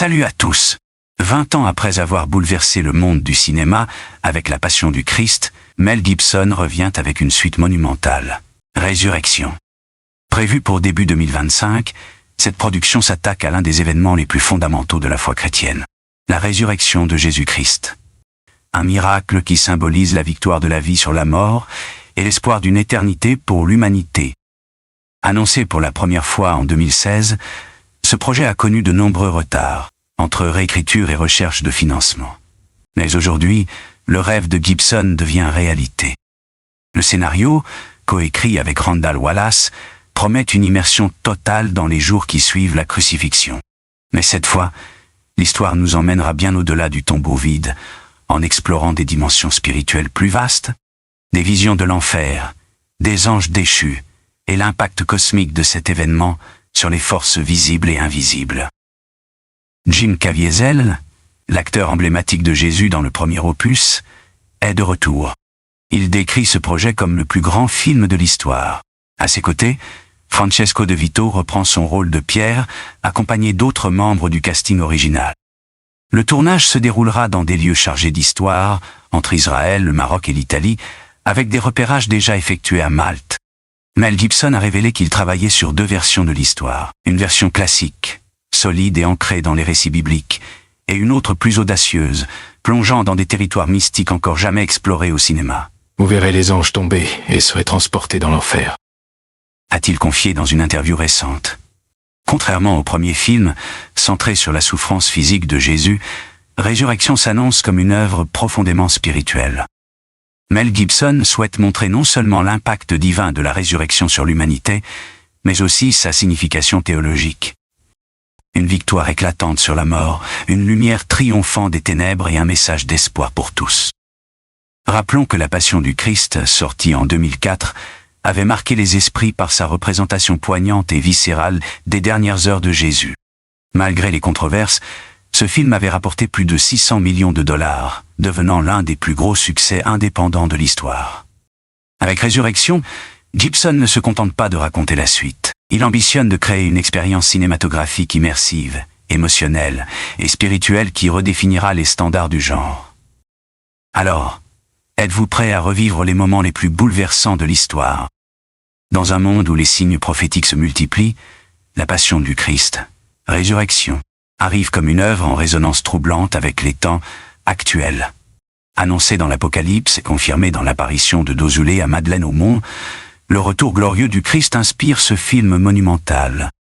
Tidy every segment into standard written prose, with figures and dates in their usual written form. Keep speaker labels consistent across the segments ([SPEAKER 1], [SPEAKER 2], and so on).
[SPEAKER 1] Salut à tous. 20 ans après avoir bouleversé le monde du cinéma avec La Passion du Christ, Mel Gibson revient avec une suite monumentale, Résurrection. Prévue pour début 2025, cette production s'attaque à l'un des événements les plus fondamentaux de la foi chrétienne, la résurrection de Jésus-Christ. Un miracle qui symbolise la victoire de la vie sur la mort et l'espoir d'une éternité pour l'humanité. Annoncé pour la première fois en 2016, ce projet a connu de nombreux retards, entre réécriture et recherche de financement. Mais aujourd'hui, le rêve de Gibson devient réalité. Le scénario, coécrit avec Randall Wallace, promet une immersion totale dans les jours qui suivent la crucifixion. Mais cette fois, l'histoire nous emmènera bien au-delà du tombeau vide, en explorant des dimensions spirituelles plus vastes, des visions de l'enfer, des anges déchus, et l'impact cosmique de cet événement sur les forces visibles et invisibles. Jim Caviezel, l'acteur emblématique de Jésus dans le premier opus, est de retour. Il décrit ce projet comme le plus grand film de l'histoire. À ses côtés, Francesco De Vito reprend son rôle de Pierre, accompagné d'autres membres du casting original. Le tournage se déroulera dans des lieux chargés d'histoire, entre Israël, le Maroc et l'Italie, avec des repérages déjà effectués à Malte. Mel Gibson a révélé qu'il travaillait sur 2 versions de l'histoire. Une version classique, solide et ancrée dans les récits bibliques, et une autre plus audacieuse, plongeant dans des territoires mystiques encore jamais explorés au cinéma.
[SPEAKER 2] Vous verrez les anges tomber et serez transportés dans l'enfer,
[SPEAKER 1] a-t-il confié dans une interview récente. Contrairement au premier film, centré sur la souffrance physique de Jésus, Résurrection s'annonce comme une œuvre profondément spirituelle. Mel Gibson souhaite montrer non seulement l'impact divin de la résurrection sur l'humanité, mais aussi sa signification théologique. Une victoire éclatante sur la mort, une lumière triomphant des ténèbres et un message d'espoir pour tous. Rappelons que La Passion du Christ, sortie en 2004, avait marqué les esprits par sa représentation poignante et viscérale des dernières heures de Jésus. Malgré les controverses, ce film avait rapporté plus de 600 millions de dollars, devenant l'un des plus gros succès indépendants de l'histoire. Avec Résurrection, Gibson ne se contente pas de raconter la suite. Il ambitionne de créer une expérience cinématographique immersive, émotionnelle et spirituelle qui redéfinira les standards du genre. Alors, êtes-vous prêt à revivre les moments les plus bouleversants de l'histoire? Dans un monde où les signes prophétiques se multiplient, La Passion du Christ, Résurrection, arrive comme une œuvre en résonance troublante avec les temps actuels. Annoncé dans l'Apocalypse et confirmé dans l'apparition de Dozulé à Madeleine au Mont, le retour glorieux du Christ inspire ce film monumental.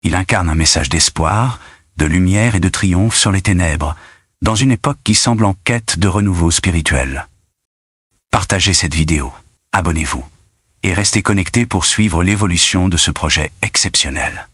[SPEAKER 1] Il incarne un message d'espoir, de lumière et de triomphe sur les ténèbres, dans une époque qui semble en quête de renouveau spirituel. Partagez cette vidéo, abonnez-vous, et restez connectés pour suivre l'évolution de ce projet exceptionnel.